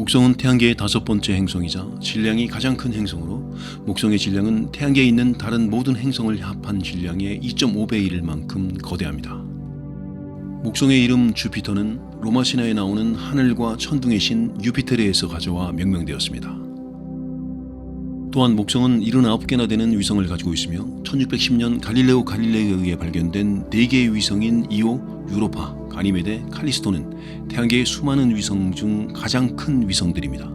목성은 태양계의 5번째 행성이자 질량이 가장 큰 행성으로 목성의 질량은 태양계에 있는 다른 모든 행성을 합한 질량의 2.5배에 이를 만큼 거대합니다. 목성의 이름 주피터는 로마 신화에 나오는 하늘과 천둥의 신 유피테르에서 가져와 명명되었습니다. 또한 목성은 79개나 되는 위성을 가지고 있으며 1610년 갈릴레오 갈릴레이에 의해 발견된 4개의 위성인 이오, 유로파, 가니메데, 칼리스토는 태양계의 수많은 위성 중 가장 큰 위성들입니다.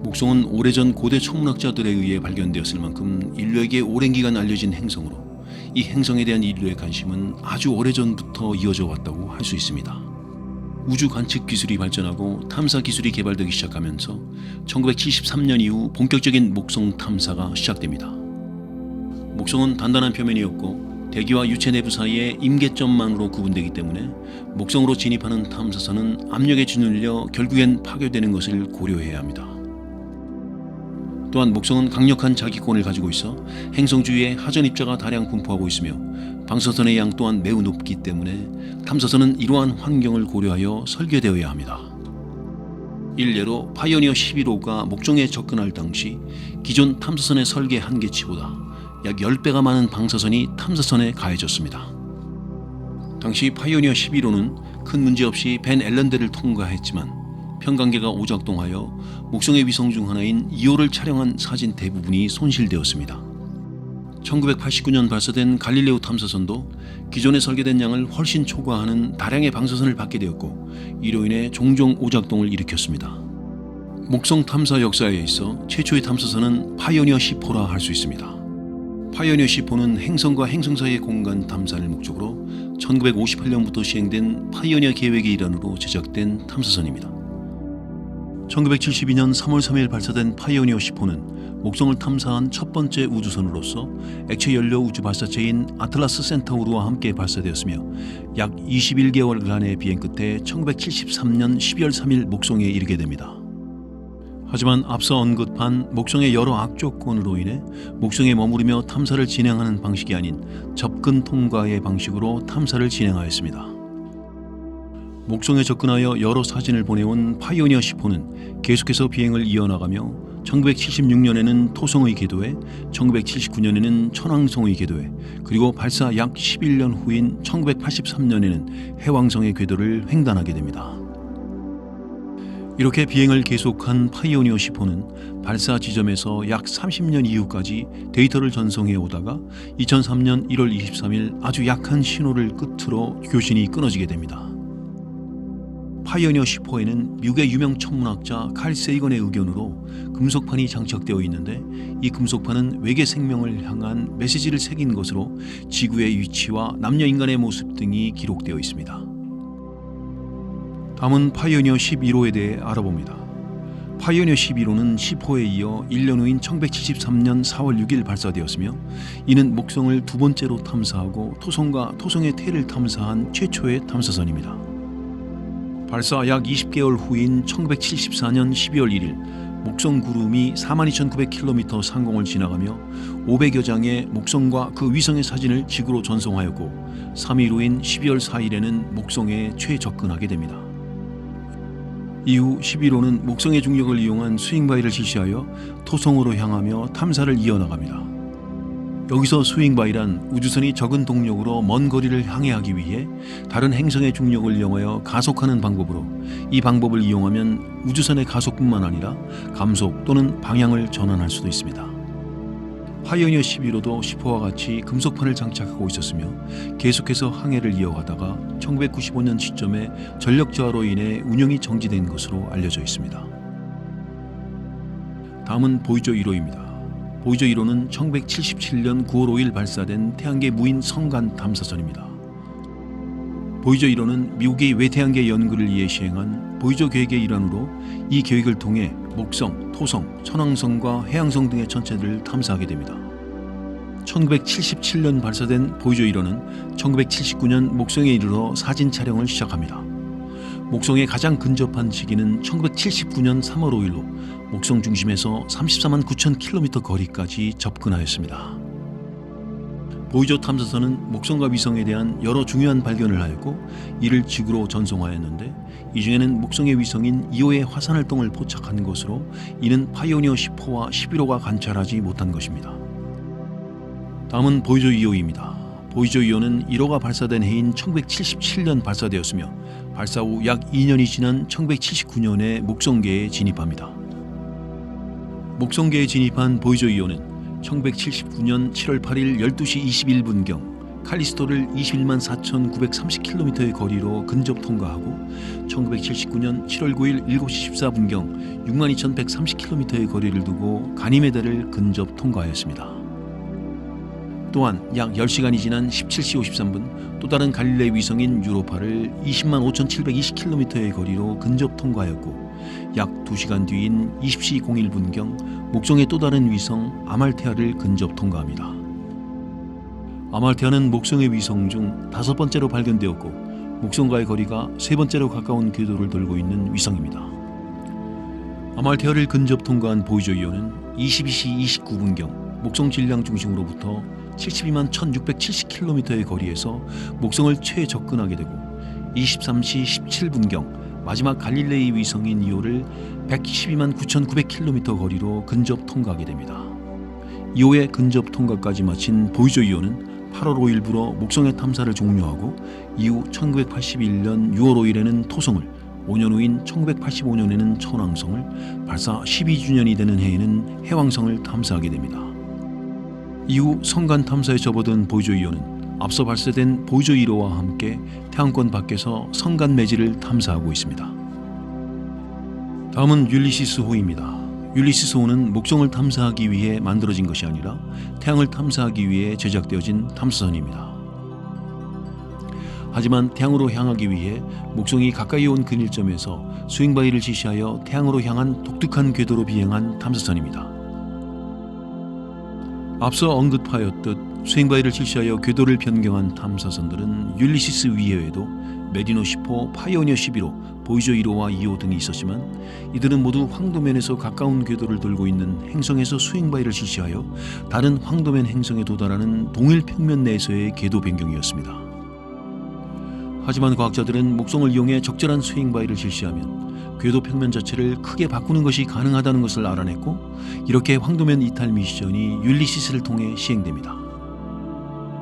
목성은 오래전 고대 천문학자들에 의해 발견되었을 만큼 인류에게 오랜 기간 알려진 행성으로 이 행성에 대한 인류의 관심은 아주 오래전부터 이어져 왔다고 할 수 있습니다. 우주 관측 기술이 발전하고 탐사 기술이 개발되기 시작하면서 1973년 이후 본격적인 목성 탐사가 시작됩니다. 목성은 단단한 표면이 없고 대기와 유체 내부 사이에 임계점만으로 구분되기 때문에 목성으로 진입하는 탐사선은 압력에 짓눌려 결국엔 파괴되는 것을 고려해야 합니다. 또한 목성은 강력한 자기권을 가지고 있어 행성 주위에 하전 입자가 다량 분포하고 있으며 방사선의 양 또한 매우 높기 때문에 탐사선은 이러한 환경을 고려하여 설계되어야 합니다. 일례로 파이오니어 11호가 목성에 접근할 당시 기존 탐사선의 설계 한계치보다 약 10배가 많은 방사선이 탐사선에 가해졌습니다. 당시 파이오니어 11호는 큰 문제 없이 벤 앨런대를 통과했지만 편광계가 오작동하여 목성의 위성 중 하나인 2호를 촬영한 사진 대부분이 손실되었습니다. 1989년 발사된 갈릴레오 탐사선도 기존에 설계된 양을 훨씬 초과하는 다량의 방사선을 받게 되었고 이로 인해 종종 오작동을 일으켰습니다. 목성 탐사 역사에 있어 최초의 탐사선은 파이오니어 10호라 할 수 있습니다. 파이오니어 10호는 행성과 행성 사이의 공간 탐사를 목적으로 1958년부터 시행된 파이오니어 계획의 일환으로 제작된 탐사선입니다. 1972년 3월 3일 발사된 파이오니어 10호는 목성을 탐사한 첫 번째 우주선으로서 액체 연료 우주 발사체인 아틀라스 센타우르와 함께 발사되었으며 약 21개월간의 비행 끝에 1973년 12월 3일 목성에 이르게 됩니다. 하지만 앞서 언급한 목성의 여러 악조건으로 인해 목성에 머무르며 탐사를 진행하는 방식이 아닌 접근 통과의 방식으로 탐사를 진행하였습니다. 목성에 접근하여 여러 사진을 보내온 파이오니어 10호는 계속해서 비행을 이어나가며 1976년에는 토성의 궤도에, 1979년에는 천왕성의 궤도에, 그리고 발사 약 11년 후인 1983년에는 해왕성의 궤도를 횡단하게 됩니다. 이렇게 비행을 계속한 파이오니어 10호는 발사 지점에서 약 30년 이후까지 데이터를 전송해 오다가 2003년 1월 23일 아주 약한 신호를 끝으로 교신이 끊어지게 됩니다. 파이오니어 10호에는 미국의 유명 천문학자 칼 세이건의 의견으로 금속판이 장착되어 있는데 이 금속판은 외계 생명을 향한 메시지를 새긴 것으로 지구의 위치와 남녀 인간의 모습 등이 기록되어 있습니다. 다음은 파이오니어 11호에 대해 알아봅니다. 파이오니어 11호는 10호에 이어 1년 후인 1973년 4월 6일 발사되었으며 이는 목성을 두 번째로 탐사하고 토성과 토성의 태를 탐사한 최초의 탐사선입니다. 발사 약 20개월 후인 1974년 12월 1일 목성 구름이 42,900km 상공을 지나가며 500여 장의 목성과 그 위성의 사진을 지구로 전송하였고 3일 후인 12월 4일에는 목성에 최접근하게 됩니다. 이후 11호는 목성의 중력을 이용한 스윙바이를 실시하여 토성으로 향하며 탐사를 이어나갑니다. 여기서 스윙바이란 우주선이 적은 동력으로 먼 거리를 항해하기 위해 다른 행성의 중력을 이용하여 가속하는 방법으로 이 방법을 이용하면 우주선의 가속뿐만 아니라 감속 또는 방향을 전환할 수도 있습니다. 파이오니어 11호도 10호와 같이 금속판을 장착하고 있었으며 계속해서 항해를 이어가다가 1995년 시점에 전력 저하로 인해 운영이 정지된 것으로 알려져 있습니다. 다음은 보이저 1호입니다. 보이저 1호는 1977년 9월 5일 발사된 태양계 무인 성간 탐사선입니다. 보이저 1호는 미국의 외태양계 연구를 위해 시행한 보이저 계획의 일환으로 이 계획을 통해 목성, 토성, 천왕성과 해왕성 등의 천체들을 탐사하게 됩니다. 1977년 발사된 보이저 1호는 1979년 목성에 이르러 사진 촬영을 시작합니다. 목성에 가장 근접한 시기는 1979년 3월 5일로 목성 중심에서 34만 9천 km 거리까지 접근하였습니다. 보이저 탐사선은 목성과 위성에 대한 여러 중요한 발견을 하였고 이를 지구로 전송하였는데 이 중에는 목성의 위성인 2호의 화산활동을 포착한 것으로 이는 파이오니어 10호와 11호가 관찰하지 못한 것입니다. 다음은 보이저 2호입니다. 보이저 2호는 1호가 발사된 해인 1977년 발사되었으며 발사 후 약 2년이 지난 1979년에 목성계에 진입합니다. 목성계에 진입한 보이저 2호는 1979년 7월 8일 12시 21분경 칼리스토를 21만 4,930km의 거리로 근접 통과하고 1979년 7월 9일 7시 14분경 62,130km의 거리를 두고 가니메데를 근접 통과하였습니다. 또한 약 10시간이 지난 17시 53분 또 다른 갈릴레이 위성인 유로파를 20만 5,720km의 거리로 근접 통과하였고 약 2시간 뒤인 20시 01분경 목성의 또 다른 위성 아말테아를 근접 통과합니다. 아말테아는 목성의 위성 중 5번째로 발견되었고 목성과의 거리가 3번째로 가까운 궤도를 돌고 있는 위성입니다. 아말테아를 근접 통과한 보이저 2호는 22시 29분경 목성 질량 중심으로부터 72만 1,670km의 거리에서 목성을 최접근하게 되고 23시 17분경 마지막 갈릴레이 위성인 2호를 112만 9,900km 거리로 근접 통과하게 됩니다. 2호의 근접 통과까지 마친 보이저 2호는 8월 5일부로 목성의 탐사를 종료하고 이후 1981년 6월 5일에는 토성을, 5년 후인 1985년에는 천왕성을, 발사 12주년이 되는 해에는 해왕성을 탐사하게 됩니다. 이후 성간 탐사에 접어든 보이저 2호는 앞서 발사된 보이저 1호와 함께 태양권 밖에서 성간 매질을 탐사하고 있습니다. 다음은 율리시스호입니다. 율리시스호는 목성을 탐사하기 위해 만들어진 것이 아니라 태양을 탐사하기 위해 제작되어진 탐사선입니다. 하지만 태양으로 향하기 위해 목성이 가까이 온 근일점에서 스윙바이를 지시하여 태양으로 향한 독특한 궤도로 비행한 탐사선입니다. 앞서 언급하였듯 스윙바이를 실시하여 궤도를 변경한 탐사선들은 율리시스 위에도 메리노 10호, 파이오니어 11호, 보이저 1호와 2호 등이 있었지만 이들은 모두 황도면에서 가까운 궤도를 돌고 있는 행성에서 스윙바이를 실시하여 다른 황도면 행성에 도달하는 동일 평면 내에서의 궤도 변경이었습니다. 하지만 과학자들은 목성을 이용해 적절한 스윙바이를 실시하면 궤도 평면 자체를 크게 바꾸는 것이 가능하다는 것을 알아냈고 이렇게 황도면 이탈 미션이 율리시스를 통해 시행됩니다.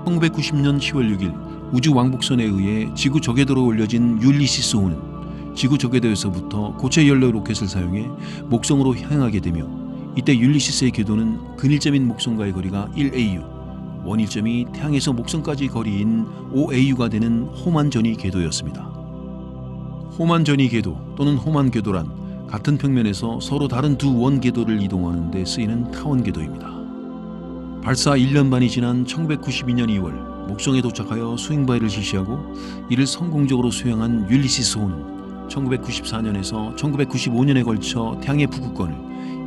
1990년 10월 6일 우주 왕복선에 의해 지구 저궤도로 올려진 율리시스호는 지구 저궤도에서부터 고체 연료 로켓을 사용해 목성으로 향하게 되며 이때 율리시스의 궤도는 근일점인 목성과의 거리가 1AU, 원일점이 태양에서 목성까지 거리인 5AU가 되는 호만 전위 궤도였습니다. 호만 전위 궤도 또는 호만 궤도란 같은 평면에서 서로 다른 두 원 궤도를 이동하는 데 쓰이는 타원 궤도입니다. 발사 1년 반이 지난 1992년 2월 목성에 도착하여 스윙바이를 실시하고 이를 성공적으로 수행한 율리시스호는 1994년에서 1995년에 걸쳐 태양의 북극권을,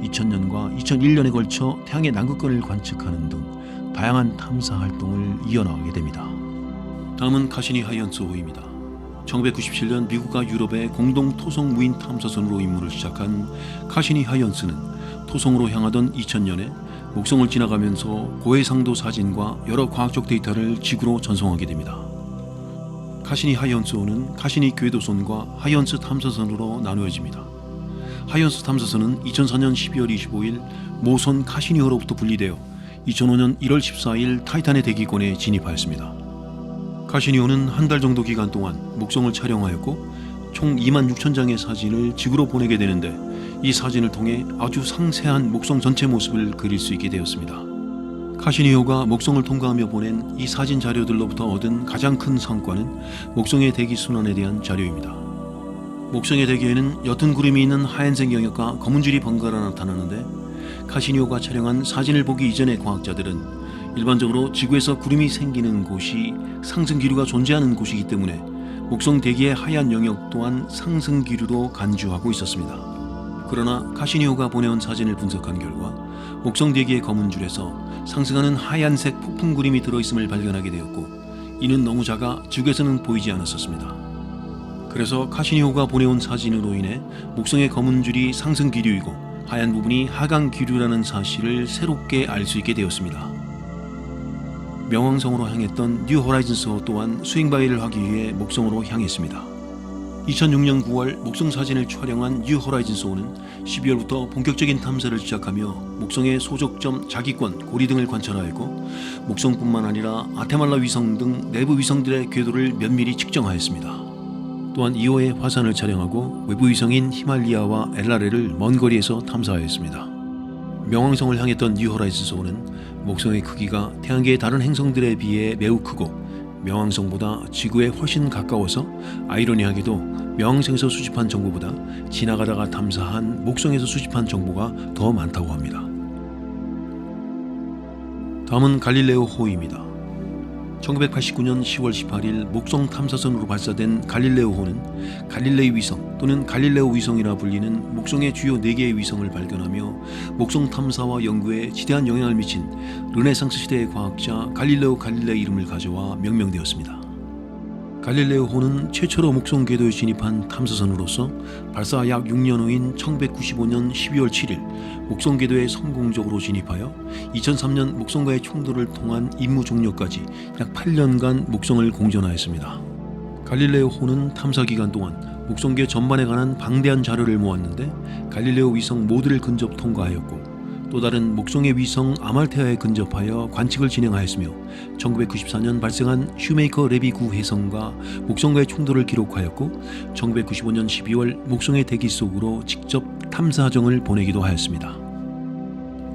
2000년과 2001년에 걸쳐 태양의 남극권을 관측하는 등 다양한 탐사 활동을 이어나가게 됩니다. 다음은 카시니 하이언스호입니다. 1997년 미국과 유럽의 공동 토성 무인 탐사선으로 임무를 시작한 카시니 하이언스는 토성으로 향하던 2000년에 목성을 지나가면서 고해상도 사진과 여러 과학적 데이터를 지구로 전송하게 됩니다. 카시니 하이언스호는 카시니 궤도선과 하이언스 탐사선으로 나누어집니다. 하이언스 탐사선은 2004년 12월 25일 모선 카시니호로부터 분리되어 2005년 1월 14일 타이탄의 대기권에 진입하였습니다. 카시니호는 한 달 정도 기간 동안 목성을 촬영하였고 총 2만 6천 장의 사진을 지구로 보내게 되는데 이 사진을 통해 아주 상세한 목성 전체 모습을 그릴 수 있게 되었습니다. 카시니호가 목성을 통과하며 보낸 이 사진 자료들로부터 얻은 가장 큰 성과는 목성의 대기 순환에 대한 자료입니다. 목성의 대기에는 옅은 구름이 있는 하얀색 영역과 검은 줄이 번갈아 나타나는데 카시니호가 촬영한 사진을 보기 이전의 과학자들은 일반적으로 지구에서 구름이 생기는 곳이 상승 기류가 존재하는 곳이기 때문에 목성 대기의 하얀 영역 또한 상승 기류로 간주하고 있었습니다. 그러나 카시니호가 보내온 사진을 분석한 결과 목성 대기의 검은 줄에서 상승하는 하얀색 폭풍 구름이 들어있음을 발견하게 되었고 이는 너무 작아 지구에서는 보이지 않았었습니다. 그래서 카시니호가 보내온 사진으로 인해 목성의 검은 줄이 상승 기류이고 하얀 부분이 하강 기류라는 사실을 새롭게 알 수 있게 되었습니다. 명왕성으로 향했던 뉴 호라이즌스호 또한 스윙바이를 하기 위해 목성으로 향했습니다. 2006년 9월 목성 사진을 촬영한 뉴 호라이즌스호는 12월부터 본격적인 탐사를 시작하며 목성의 소속점, 자기권, 고리 등을 관찰하였고 목성뿐만 아니라 아테말라 위성 등 내부 위성들의 궤도를 면밀히 측정하였습니다. 또한 2호의 화산을 촬영하고 외부 위성인 히말리아와 LRL을 먼 거리에서 탐사하였습니다. 명왕성을 향했던 뉴 호라이즌스호는 목성의 크기가 태양계의 다른 행성들에 비해 매우 크고 명왕성보다 지구에 훨씬 가까워서 아이러니하게도 명왕성에서 수집한 정보보다 지나가다가 탐사한 목성에서 수집한 정보가 더 많다고 합니다. 다음은 갈릴레오호입니다. 1989년 10월 18일 목성 탐사선으로 발사된 갈릴레오호는 갈릴레이 위성 또는 갈릴레오 위성이라 불리는 목성의 주요 4개의 위성을 발견하며 목성 탐사와 연구에 지대한 영향을 미친 르네상스 시대의 과학자 갈릴레오 갈릴레이 이름을 가져와 명명되었습니다. 갈릴레오호는 최초로 목성 궤도에 진입한 탐사선으로서 발사 약 6년 후인 1995년 12월 7일 목성 궤도에 성공적으로 진입하여 2003년 목성과의 충돌을 통한 임무 종료까지 약 8년간 목성을 공전하였습니다. 갈릴레오호는 탐사 기간 동안 목성계 전반에 관한 방대한 자료를 모았는데 갈릴레오 위성 모두를 근접 통과하였고 또 다른 목성의 위성 아말테아에 근접하여 관측을 진행하였으며 1994년 발생한 슈메이커 레비 9 해성과 목성과의 충돌을 기록하였고 1995년 12월 목성의 대기 속으로 직접 탐사정을 보내기도 하였습니다.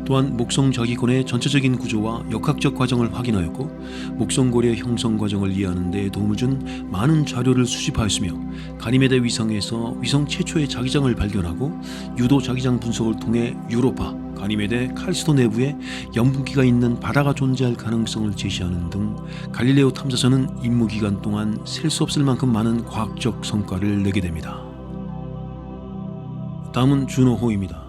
또한 목성 자기권의 전체적인 구조와 역학적 과정을 확인하였고 목성고리의 형성 과정을 이해하는 데 도움을 준 많은 자료를 수집하였으며 가니메데 위성에서 위성 최초의 자기장을 발견하고 유도 자기장 분석을 통해 유로파, 가니메데, 칼리스토 내부에 염분기가 있는 바다가 존재할 가능성을 제시하는 등 갈릴레오 탐사선은 임무 기간 동안 셀 수 없을 만큼 많은 과학적 성과를 내게 됩니다. 다음은 주노호입니다.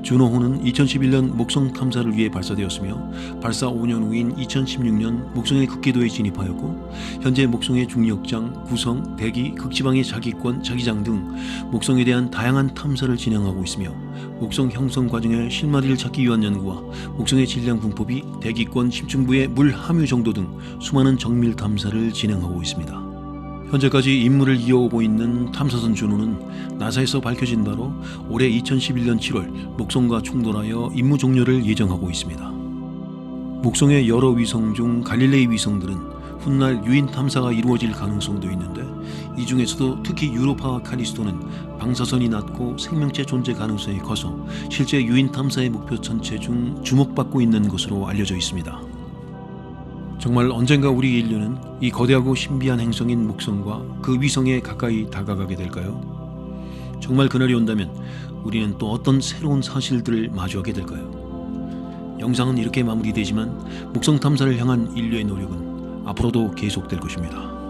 주노호는 2011년 목성 탐사를 위해 발사되었으며 발사 5년 후인 2016년 목성의 극궤도에 진입하였고 현재 목성의 중력장, 구성, 대기, 극지방의 자기권, 자기장 등 목성에 대한 다양한 탐사를 진행하고 있으며 목성 형성 과정의 실마리를 찾기 위한 연구와 목성의 질량 분포비, 대기권, 심층부의 물 함유 정도 등 수많은 정밀 탐사를 진행하고 있습니다. 현재까지 임무를 이어오고 있는 탐사선 주노는 나사에서 밝혀진 바로 올해 2011년 7월 목성과 충돌하여 임무 종료를 예정하고 있습니다. 목성의 여러 위성 중 갈릴레이 위성들은 훗날 유인 탐사가 이루어질 가능성도 있는데 이 중에서도 특히 유로파와 칼리스토는 방사선이 낮고 생명체 존재 가능성이 커서 실제 유인 탐사의 목표 전체 중 주목받고 있는 것으로 알려져 있습니다. 정말 언젠가 우리 인류는 이 거대하고 신비한 행성인 목성과 그 위성에 가까이 다가가게 될까요? 정말 그날이 온다면 우리는 또 어떤 새로운 사실들을 마주하게 될까요? 영상은 이렇게 마무리되지만 목성 탐사를 향한 인류의 노력은 앞으로도 계속될 것입니다.